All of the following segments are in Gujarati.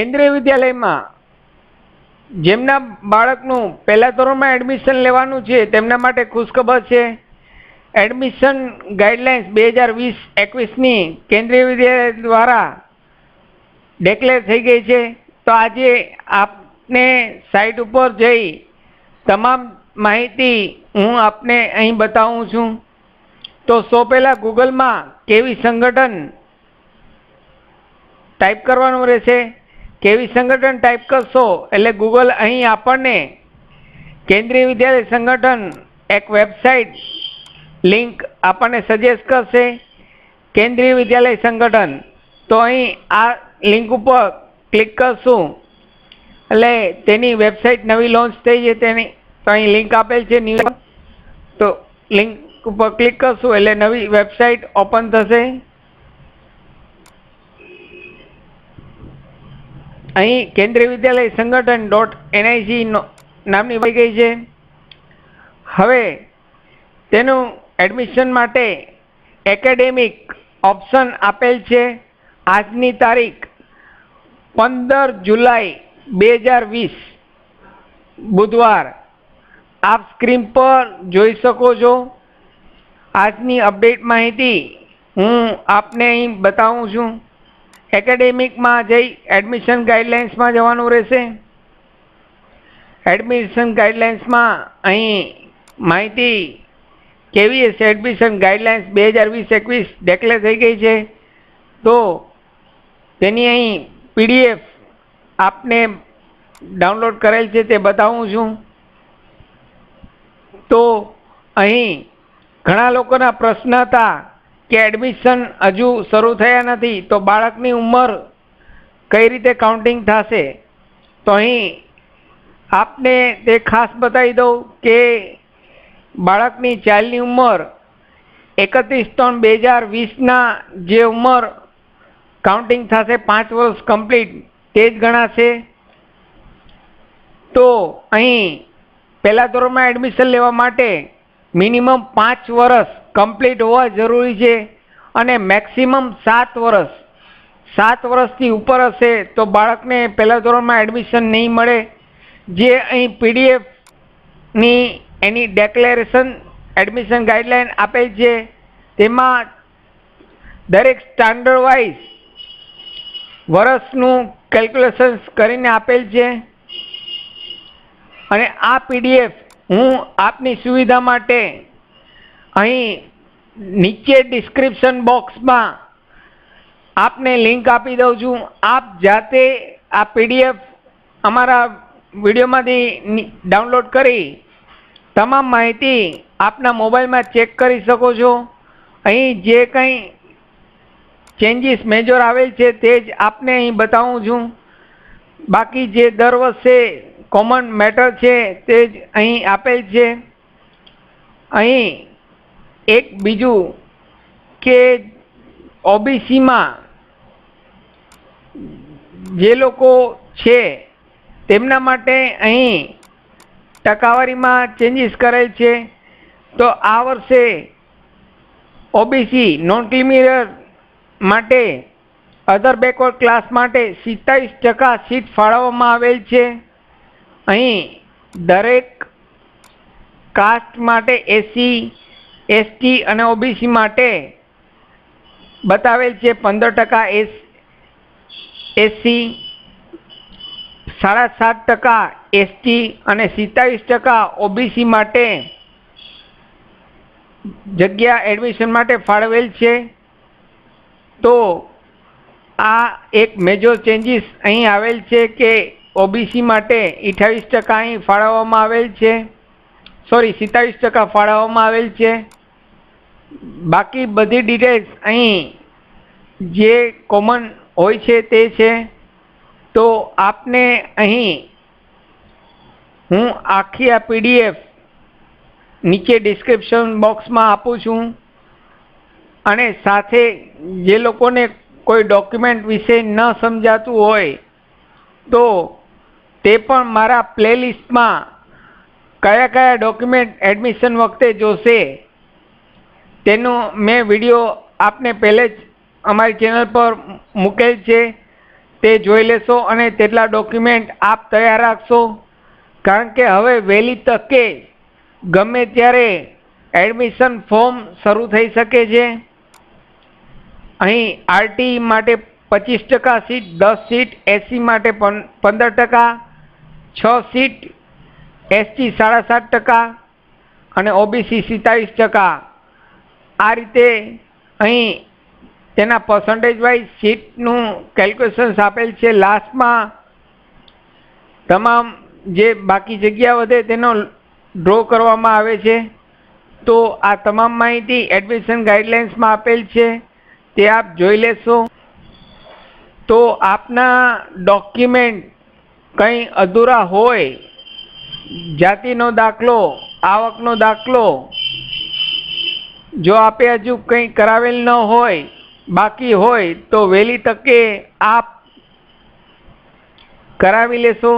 કેન્દ્રીય વિદ્યાલયમાં જેમના બાળકનું પહેલા ધોરણમાં એડમિશન લેવાનું છે તેમના માટે ખુશખબર છે। એડમિશન ગાઈડલાઇન્સ 2020-21ની કેન્દ્રીય વિદ્યાલય દ્વારા ડિક્લેર થઈ ગઈ છે। તો આજે આપને સાઇટ ઉપર જઈ તમામ માહિતી હું આપને અહીં બતાવું છું। તો સૌ પહેલાં ગૂગલમાં કેવી સંગઠન ટાઈપ કરવાનું રહેશે। કેવી સંગઠન ટાઈપ કરશો એટલે ગૂગલ અહીં આપણને કેન્દ્રીય વિદ્યાલય સંગઠન એક વેબસાઇટ લિંક આપણને સજેસ્ટ કરશે। કેન્દ્રીય વિદ્યાલય સંગઠન તો અહીં આ લિંક ઉપર ક્લિક કરશું એટલે તેની વેબસાઇટ નવી લોન્ચ થઈ છે તેની તો અહીં લિંક આપેલ છે ન્યૂ તો લિંક ઉપર ક્લિક કરશું એટલે નવી વેબસાઇટ ઓપન થશે। અહીં કેન્દ્રીય વિદ્યાલય સંગઠન .nic નામની વહી ગઈ છે। હવે તેનું એડમિશન માટે એકેડેમિક ઓપ્શન આપેલ છે। આજની તારીખ 15 જુલાઈ 2020 બુધવાર આપ સ્ક્રીન પર જોઈ શકો છો। આજની અપડેટ માહિતી હું આપને અહીં બતાવું છું। એકેડેમિકમાં જઈ એડમિશન ગાઈડલાઇન્સમાં જવાનું રહેશે। એડમિશન ગાઈડલાઇન્સમાં અહીં માહિતી કેવી હશે એડમિશન ગાઈડલાઇન્સ 2020-21 ડિક્લેર થઈ ગઈ છે તો તેની અહીં PDF આપને ડાઉનલોડ કરેલ છે તે બતાવું છું। તો અહીં ઘણા લોકોના પ્રશ્ન હતા કે એડમિશન હજુ શરૂ થયા નથી તો બાળકની ઉંમર કઈ રીતે કાઉન્ટિંગ થશે। તો અહીં આપને તે ખાસ બતાવી દઉં કે બાળકની ચાઇલ્ડની ઉંમર 31/3/2020ના જે ઉંમર કાઉન્ટિંગ થશે 5 વર્ષ કમ્પ્લીટ તે જ ગણાશે। તો અહીં પહેલા ધોરણમાં એડમિશન લેવા માટે મિનિમમ 5 વર્ષ કમ્પ્લીટ હોવા જરૂરી છે અને મેક્સિમમ 7 વર્ષ 7 વર્ષથી ઉપર હશે તો બાળકને પહેલા ધોરણમાં એડમિશન નહીં મળે। જે અહીં PDFની એની ડેક્લેરેશન એડમિશન ગાઈડલાઇન આપેલ છે તેમાં દરેક સ્ટાન્ડર્ડ વાઇઝ વર્ષનું કેલ્ક્યુલેશન્સ કરીને આપેલ છે અને આ PDF હું આપની સુવિધા માટે અહીં નીચે ડિસ્ક્રિપ્શન બોક્સમાં આપને લિંક આપી દઉં છું। આપ જાતે આ PDF અમારા વિડીયોમાંથી ડાઉનલોડ કરી તમામ માહિતી આપના મોબાઈલમાં ચેક કરી શકો છો। અહીં જે કંઈ ચેન્જીસ મેજર આવેલ છે તે જ આપને અહીં બતાવું છું। બાકી જે દર વર્ષે કોમન મેટર છે તે જ અહીં આપેલ છે। અહીં એક બીજું કે OBCમાં જે લોકો છે તેમના માટે અહીં ટકાવારીમાં ચેન્જીસ કરેલ છે। તો આ વર્ષે OBC નોન ક્રિમિનલ માટે અધર બેકવર્ડ ક્લાસ માટે 27% સીટ ફાળવવામાં આવેલ છે। અહીં દરેક કાસ્ટ માટે SC ST અને OBC માટે બતાવેલ છે 15% SC 7.5% ST અને 27% OBC માટે જગ્યા એડમિશન માટે ફાળવેલ છે। તો આ એક મેજર ચેન્જીસ અહીં આવેલ છે કે OBC માટે 28% અહીં ફાળવવામાં આવેલ છે સોરી 27% ફાળવવામાં આવેલ છે। બાકી બધી ડિટેલ્સ અહીં જે કોમન હોય છે તે છે। તો આપને અહીં હું આખી આ PDF નીચે ડિસ્ક્રિપ્શન બોક્સમાં આપું છું અને સાથે જે લોકોને કોઈ ડોક્યુમેન્ટ વિશે ન સમજાતું હોય તો તે પણ મારા પ્લેલિસ્ટમાં કયા કયા ડોક્યુમેન્ટ એડમિશન વખતે જોશે તેનો મેં વિડીયો આપને પહેલે જ અમારી ચેનલ પર મૂકેલ છે। તે જોઈ લેશો અને તેટલા ડોક્યુમેન્ટ આપ તૈયાર રાખશો, કારણ કે હવે વહેલી તકે ગમે ત્યારે એડમિશન ફોર્મ શરૂ થઈ શકે છે. અહીં આરટી માટે 25% સીટ, 10 સીટ, એસસી માટે 15%, 6 સીટ, એસટી 7.5% અને ઓબીસી 47%. આ રીતે અહીં તેના પર્સન્ટેજ વાઇઝ સીટનું કેલ્ક્યુલેશન્સ આપેલ છે. લાસ્ટમાં તમામ જે બાકી જગ્યા વધે તેનો ડ્રો કરવામાં આવે છે. તો આ તમામ માહિતી એડમિશન ગાઈડલાઇન્સમાં આપેલ છે, તે આપ જોઈ લેશો. તો આપના ડોક્યુમેન્ટ કંઈ અધૂરા હોય, જાતિનો દાખલો, આવકનો દાખલો, જો આપે હજુ કંઈ કરાવેલ ન હોય, બાકી હોય, તો વહેલી તકે આપ કરાવી લેશો.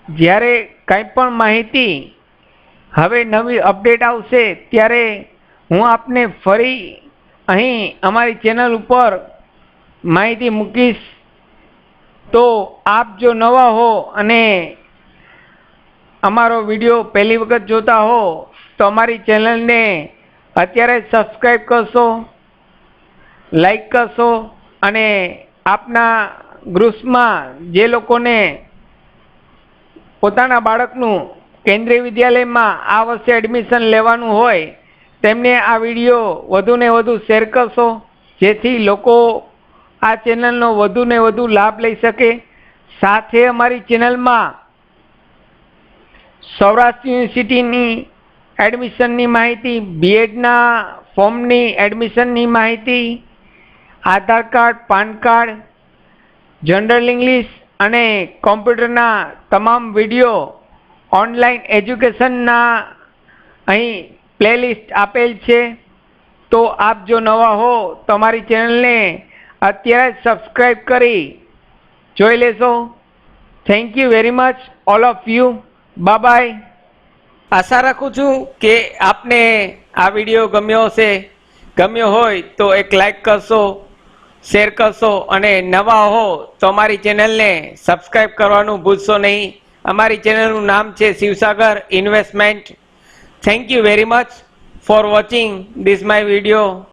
જ્યારે કંઈ પણ માહિતી હવે નવી અપડેટ આવશે ત્યારે હું આપને ફરી અહીં અમારી ચેનલ ઉપર માહિતી મૂકીશ. તો આપ જો નવા હો અને અમારો વિડીયો પહેલી વખત જોતા હો તો અમારી ચેનલને અત્યારે સબસ્ક્રાઈબ કરશો, લાઈક કરશો અને આપના ગ્રુપ્સમાં જે લોકોને પોતાના બાળકનું કેન્દ્રીય વિદ્યાલયમાં આ વર્ષે એડમિશન લેવાનું હોય તેમને આ વિડીયો વધુને વધુ શેર કરશો, જેથી લોકો આ ચેનલનો વધુને વધુ લાભ લઈ શકે. સાથે અમારી ચેનલમાં સૌરાષ્ટ્ર યુનિવર્સિટીની એડમિશનની માહિતી, બીએડના ફોર્મની એડમિશનની માહિતી, Aadhaar card, PAN card, general English અને કોમ્પ્યુટરના તમામ વિડીયો, ઓનલાઈન એજ્યુકેશનના અહીં પ્લેલિસ્ટ આપેલ છે. તો આપ જો નવા હો તો અમારી ચેનલને અત્યારે જ સબસ્ક્રાઈબ કરી જોઈ લેશો. Thank you very much all of you. Bye bye. આશા રાખું છું કે આપને આ વિડીયો ગમ્યો હશે. ગમ્યો હોય તો એક લાઈક કરશો, શેર કરશો અને નવા હો તો અમારી ચેનલને સબસ્ક્રાઈબ કરવાનું ભૂલશો નહીં. અમારી ચેનલનું નામ છે Shivsagar investment. Thank you very much for watching this my video.